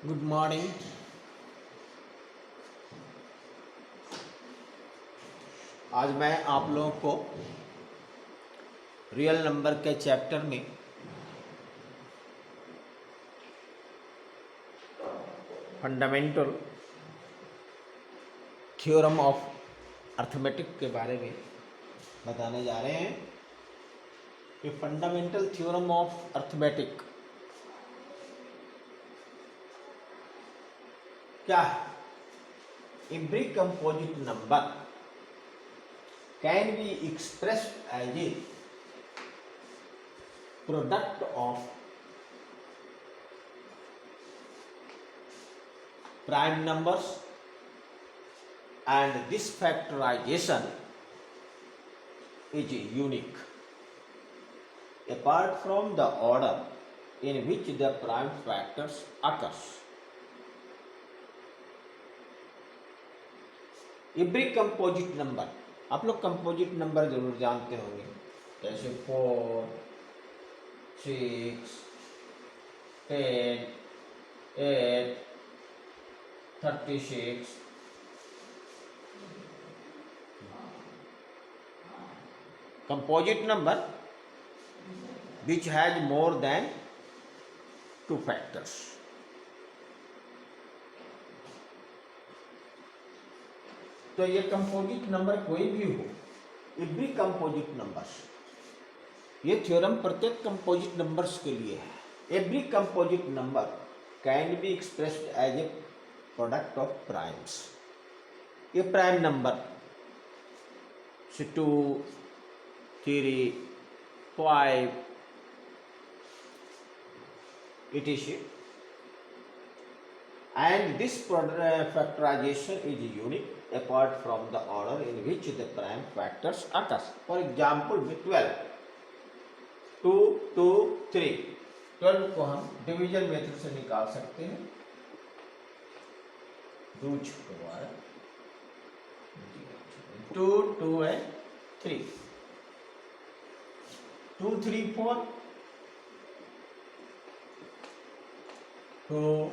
Good morning. आज मैं आप लोगों को रियल नंबर के चैप्टर में फंडामेंटल थ्योरम ऑफ अर्थमेटिक के बारे में बताने जा रहे हैं कि फंडामेंटल थ्योरम ऑफ अर्थमेटिक क्या है। Every composite number can be expressed as a product of prime numbers, and this factorization is unique apart from the order in which the prime factors occurs. Every composite number, आप लोग composite number जरूर जानते होंगे, जैसे 4, 6, 10, 8, 36, composite number which has more than 2 factors. तो ये composite number कोई भी हो, एवरी कंपोजिट नंबर्स, ये थ्योरम प्रत्येक कंपोजिट नंबर्स के लिए है। Every composite number can be expressed as a product of primes. ये प्राइम नंबर से 2, 3, 5 etc. And this factorization is unique apart from the order in which the prime factors occurs. For example, with 12, 2, 2, 3, 12 को हम division method से निकाल सकते हैं। 2 2 है 3, 2, 3, 4, 2,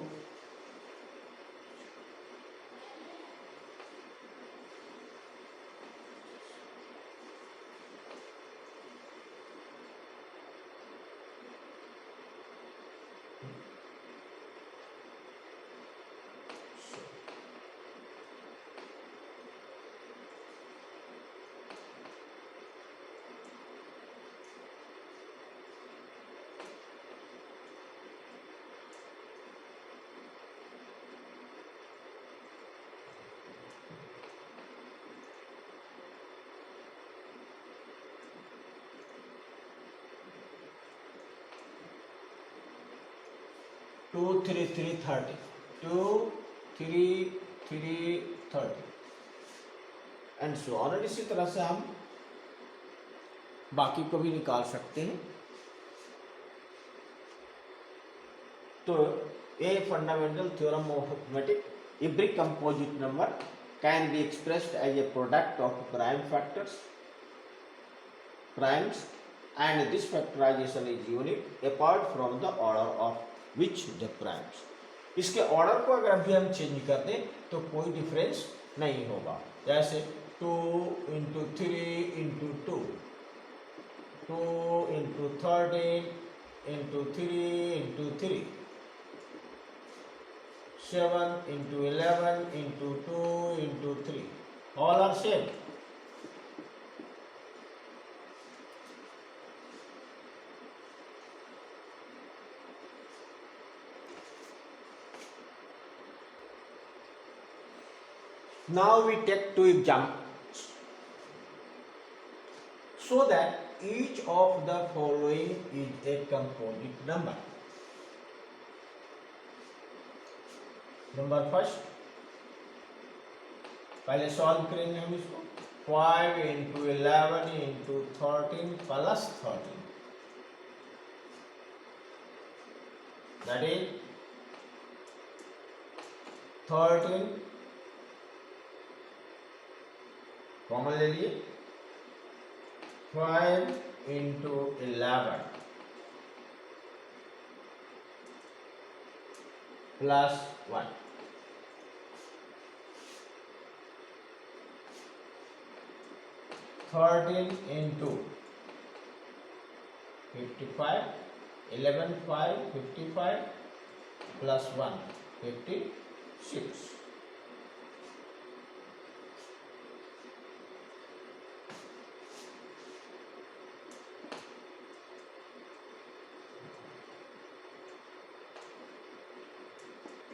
to 3, 3, 30, 2, 3, 3, 30 and so on. इसी तरह से हम बाकी को भी निकाल सकते हैं। तो ये fundamental theorem of arithmetic, every composite number can be expressed as a product of prime factors, primes, and this factorisation is unique apart from the order of which the primes. इसके ऑर्डर को अगर अभी हम change कर दें तो कोई difference नहीं होगा। जैसे 2 × 3 × 2, 2 × 13 × 3 × 3, 7 × 11 × 2 × 3, all are same. Now we take 2 examples so that each of the following is a composite number. Number first, पहले सॉल्व करेंगे हम इसको। 5 × 11 × 13 + 13, that is 13 कॉमन ले लिए, 5 × 11 plus 1. Thirteen into 55, 11 5 55 plus 1 56.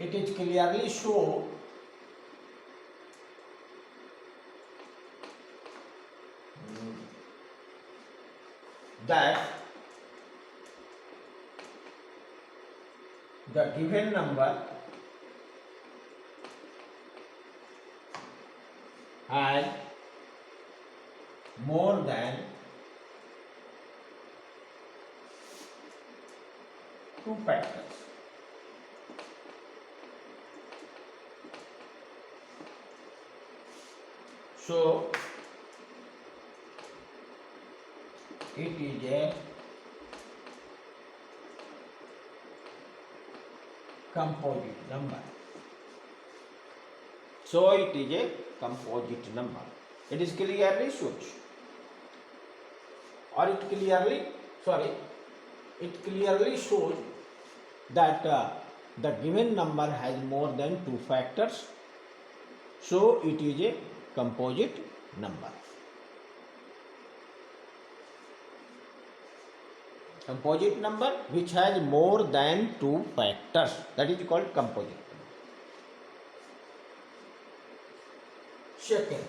It is clearly show that the given number has more than 2 factors. So it is a composite number. So it is a composite number. It is clearly shows, or it clearly shows that the given number has more than 2 factors. So it is a composite number. Composite number which has more than 2 factors, that is called composite. Second,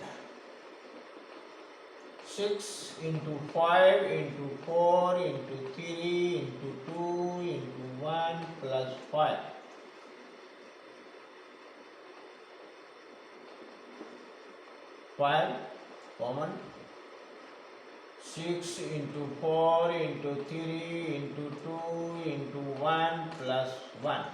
6 into 5 into 4 into 3 into 2 into 1 plus 5. 5 common. 6 into 4 into 3 into 2 into 1 plus 1.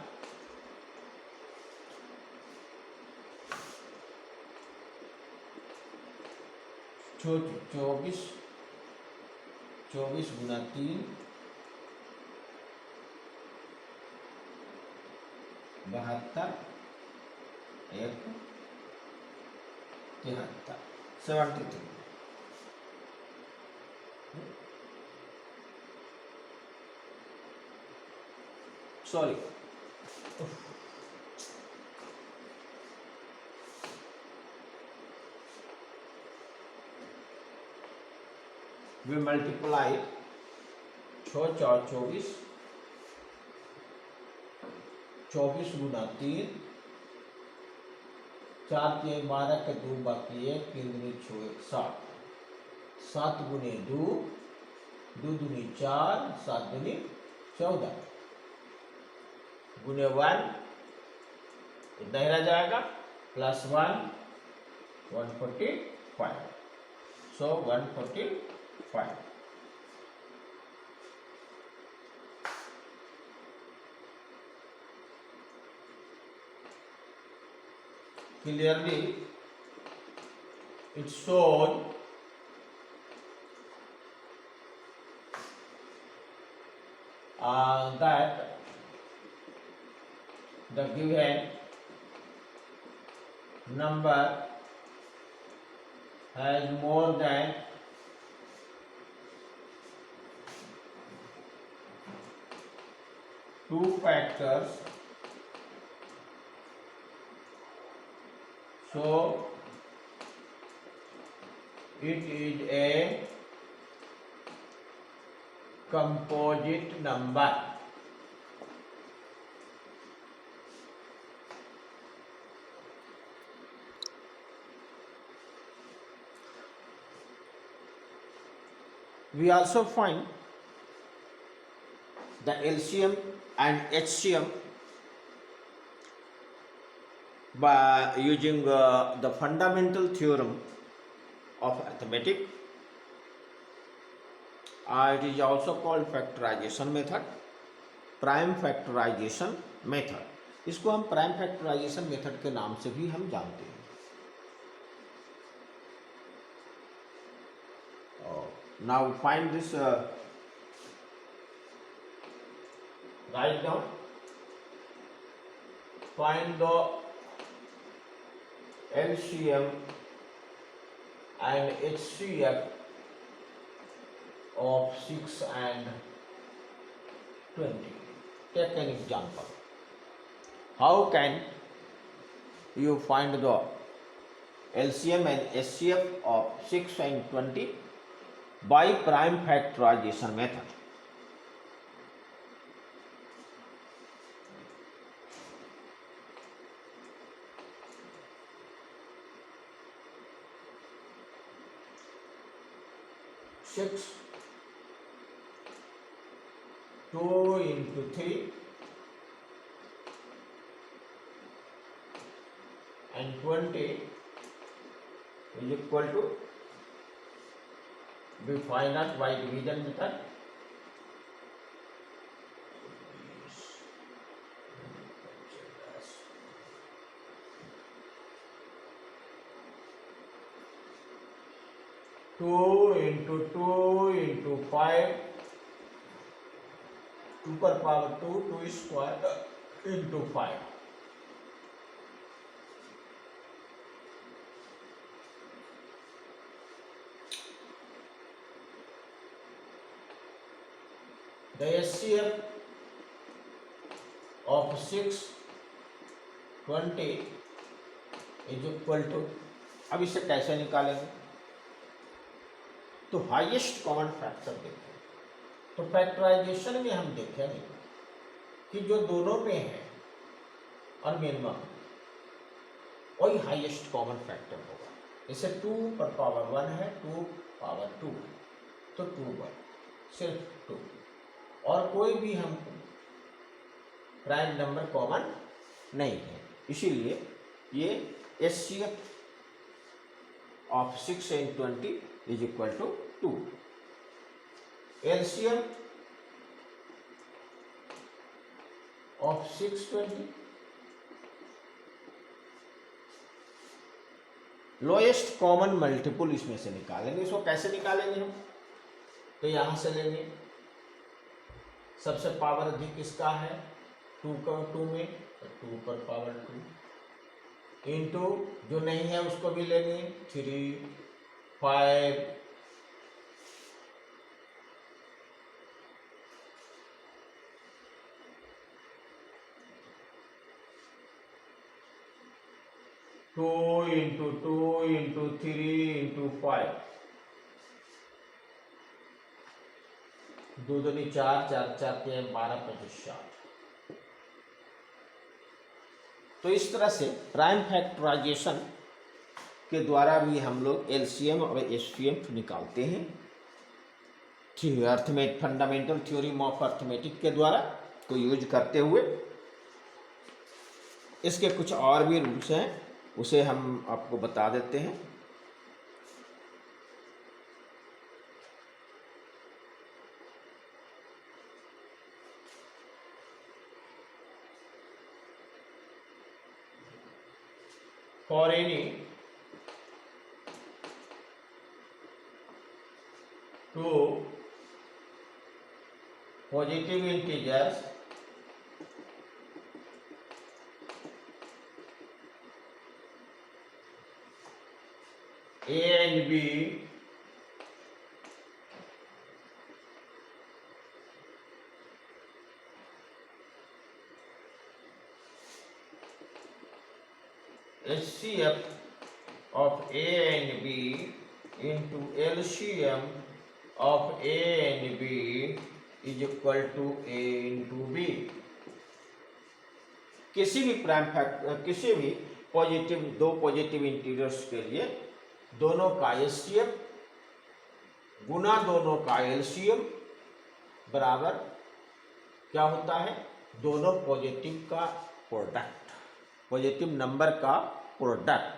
चौबीस 24 गुना 3 72 1 73 73. Sorry. We multiply 6 4 24, 24 गुना 3, 4 के 12 के 2 बाकी 1, 3 दूनी 6 1 7, 7 गुने 2, 2 दूनी 4, 7 दूनी 14, गुने 1 इतना ही रह जाएगा, plus 1 145. So 145. Clearly it shows that the given number has more than 2 factors. So it is a composite number. We also find the LCM and HCM by using the fundamental theorem of arithmetic. It is also called factorization method, prime factorization method. इसको हम prime factorisation method के नाम से भी हम जानते हैं. Now find this, write down find the LCM and HCF of 6 and 20. Take an example. How can you find the LCM and HCF of 6 and 20? By prime factorization method. Six 2 into 3 and 20 is equal to, we find out by division method. Two into 5, 2 per power 2 square into 5. The HCF of 6, 20 is equal to, अब इसे कैसे निकालेंगे? तो highest common factor देखें। तो factorisation में हम देखेंगे कि जो दोनों में है और मिनिमम वही हाईएस्ट कॉमन फैक्टर होगा। जैसे 2 पर पावर 1 है, 2 पावर 2, तो 2 पर सिर्फ 2 और कोई भी हमको प्राइम नंबर कॉमन नहीं है, इसीलिए ये HCF of 6 and 20 is equal to 2. LCM of 620, lowest common multiple इसमें से निकालेंगे। इसको कैसे निकालेंगे हम? तो यहां से लेंगे, सबसे पावर अधिक किसका है? 2 में, तो 2 पर पावर 2 इंटू जो नहीं है उसको भी लेंगे, 3, 5, 2 into 2 into 3 into 5, 2 दूनी 4, 4 4 3 12 25 60। तो इस तरह से प्राइम फैक्टराइजेशन के द्वारा भी हम लोग एलसीएम और एचसीएफ निकालते हैं। फंडामेंटल थ्योरम ऑफ अर्थमेटिक के द्वारा को यूज करते हुए। इसके कुछ और भी रूल्स हैं, उसे हम आपको बता देते हैं। For any two positive integers A and B HCF of A and B into LCM of A and B is equal to A into B। किसी भी प्राइम फैक्टर, किसी भी दो पॉजिटिव इंटीजर्स के लिए दोनों का HCF गुना दोनों का LCM बराबर क्या होता है? दोनों पॉजिटिव का प्रोडक्ट, पॉजिटिव नंबर का product.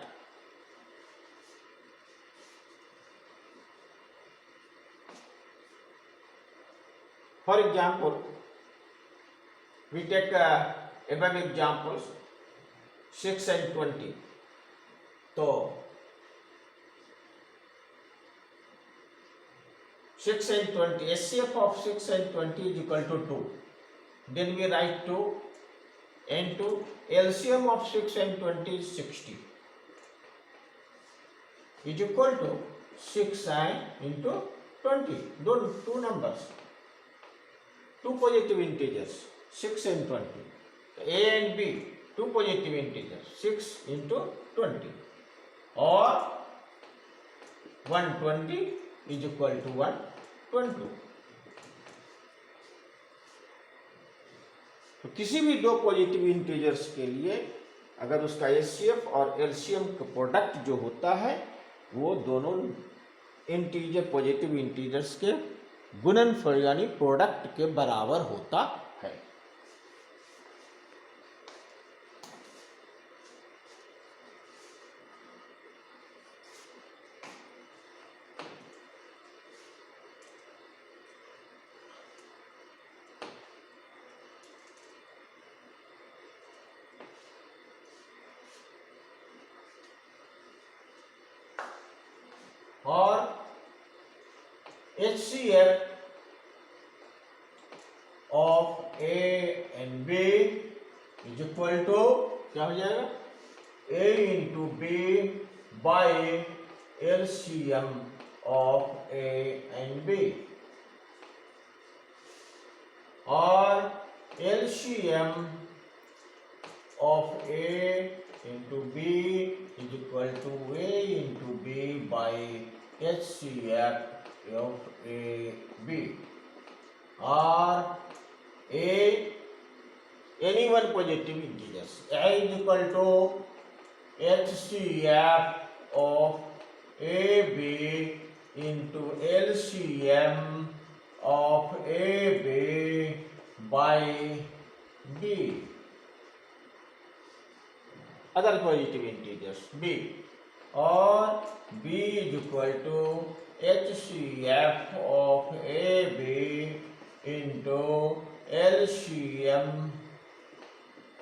For example we take above examples 6 and 20। तो 6 and 20, HCF of 6 and 20 is equal to 2। Then we write 2, into LCM of 6 and 20 is 60 is equal to 6i into 20. Two numbers, two positive integers, 6 and 20. A and B, two positive integers, 6 into 20, or 120 is equal to 112. तो किसी भी दो positive integers के लिए अगर उसका HCF और LCM का प्रोडक्ट जो होता है वो दोनों इंटीजर पॉजिटिव इंटीजर्स के गुणनफल यानी प्रोडक्ट के बराबर होता है। और HCF of A and B is equal to क्या हो जाएगा A into B by LCM of A and B, और LCM of A into B is equal to A into B by HCF of A B, or any one positive integers A is equal to HCF of AB into LCM of AB by B, other positive integers B, or B is equal to HCF of AB into LCM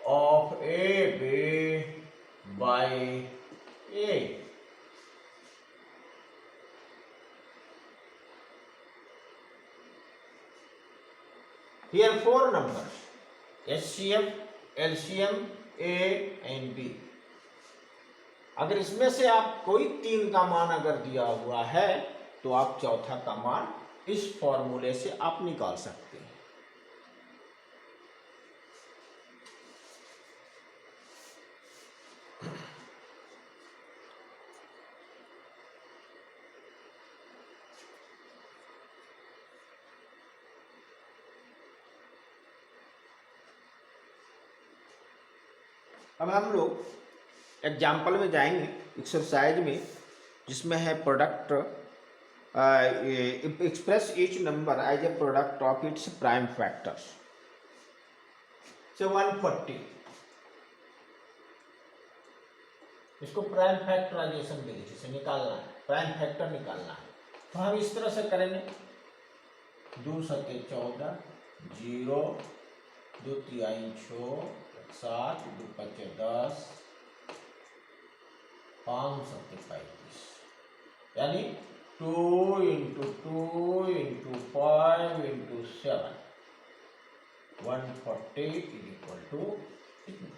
of AB by A. Here four numbers, HCF, LCM, A and B. अगर इसमें से आप कोई तीन का मान अगर दिया हुआ है तो आप चौथा का मान इस फॉर्मूले से आप निकाल सकते हैं। अब हम लोग एग्जाम्पल में जाएंगे एक्सरसाइज में, जिसमें है product express each number as a product of its prime factors. से 140 इसको प्राइम फैक्टराइजेशन विधि से निकालना है, प्राइम फैक्टर निकालना है। तो हम इस तरह से करेंगे 2 सत्ते 14, 0, 2 तिहाई 6, 7, 2 पच्चे 10, 5 सत्ते 35, यानी 2 into 2 into 5 into 7, 140 is equal to कितना?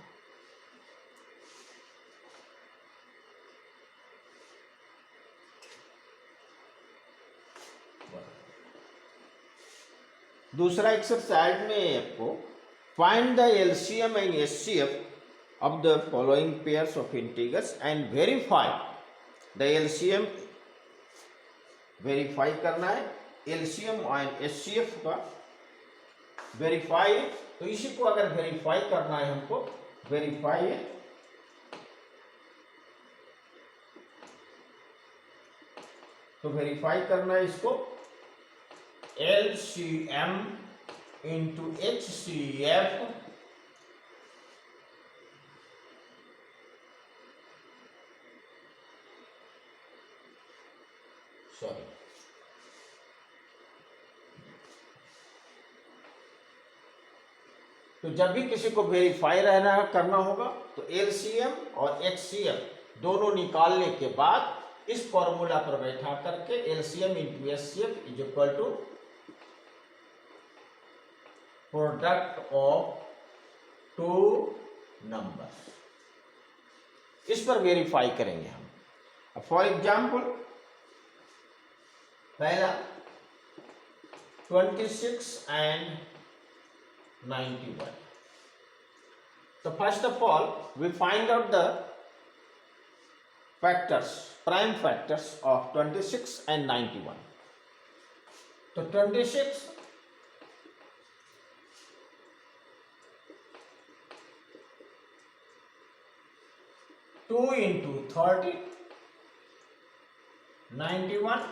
दूसरा एक्सरसाइज में आपको find the LCM and HCF of the following pairs of integers and verify the LCM, verify करना है LCM और HCF का वेरीफाई। तो इसी को अगर वेरीफाई करना है हमको, वेरीफाई तो वेरीफाई करना है इसको LCM into HCF सॉरी तो जब भी किसी को वेरीफाई करना होगा तो एलसीएम और एचसीएफ दोनों निकालने के बाद इस फॉर्मूला पर बैठा करके LCM into HCF is equal to product of 2 numbers. इस पर वेरीफाई करेंगे हम। फॉर एग्जाम्पल पहला 26 and 91. So first of all we find out the factors, prime factors of 26 and 91. So 26 2 into 30, 91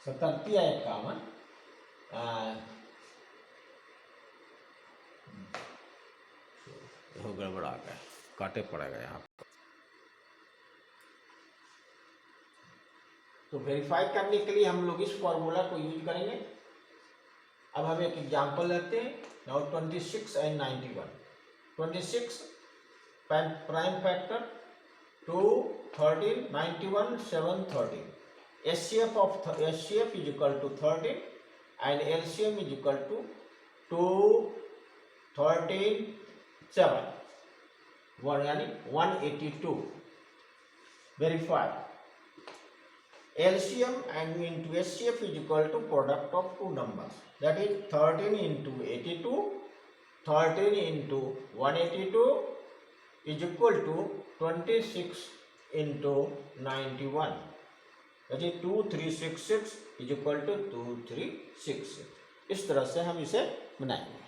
सतर्ती 51 गड़बड़ा गया, काटे पड़ेगा यहाँ पर। तो वेरीफाई करने के लिए हम लोग इस फॉर्मूला को यूज करेंगे। अब हम एक एग्जांपल लेते हैं। Now 26 and 91। 26 prime factor 2, 13, 91, 7, 13। HCF is equal to 13 and LCM is equal to 2, 13, 7 यानी 182। Verify LCM and into HCF is equal to product of two numbers, that is 13 into 82, 13 into 182 is equal to 26 into 91, that is 2366 is equal to 2366। इस तरह से हम इसे बनाएंगे।